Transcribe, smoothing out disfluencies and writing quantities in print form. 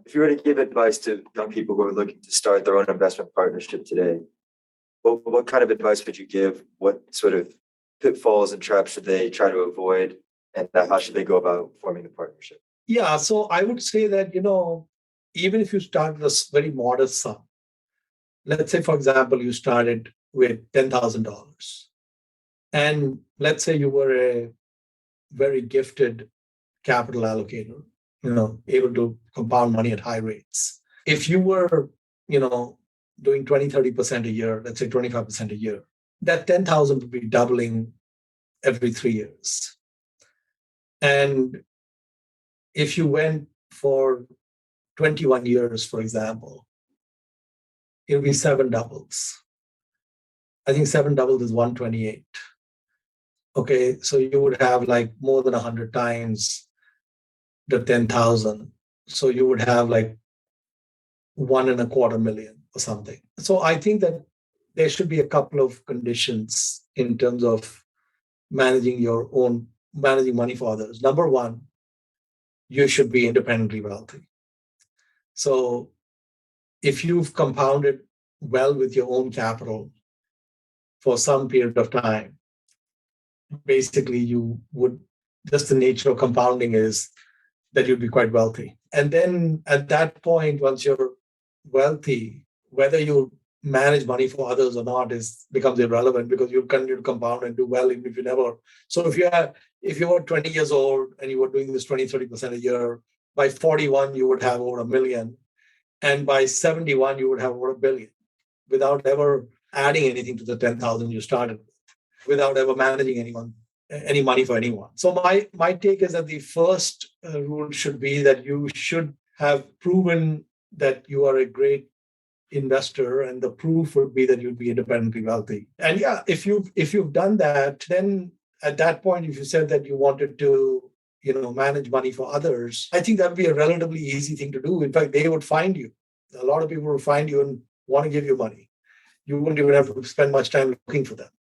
If you were to give advice to young people who are looking to start their own investment partnership today, what kind of advice would you give? What sort of pitfalls and traps should they try to avoid? And how should they go about forming a partnership? Yeah, so I would say that, even if you start with a very modest sum, let's say, for example, you started with $10,000. And let's say you were a very gifted capital allocator, able to compound money at high rates. If you were, doing 20, 30% a year, let's say 25% a year, that 10,000 would be doubling every 3 years. And if you went for 21 years, for example, it would be seven doubles. I think seven doubles is 128. Okay, so you would have like more than 100 times the 10,000. So you would have like 1.25 million or something. So I think that there should be a couple of conditions in terms of managing money for others. Number one, you should be independently wealthy. So if you've compounded well with your own capital for some period of time, basically you would, just the nature of compounding is that you'd be quite wealthy. And then at that point, once you're wealthy, whether you manage money for others or not becomes irrelevant, because you'll continue to compound and do well even if you never. So if you were 20 years old and you were doing this 20, 30% a year, by 41, you would have over 1 million. And by 71, you would have over 1 billion without ever adding anything to the 10,000 you started with, without ever managing any money for anyone. So my take is that the first rule should be that you should have proven that you are a great investor, and the proof would be that you'd be independently wealthy. And yeah, if you've done that, then at that point, if you said that you wanted to manage money for others, I think that would be a relatively easy thing to do. In fact, they would find you. A lot of people would find you and want to give you money. You wouldn't even have to spend much time looking for them.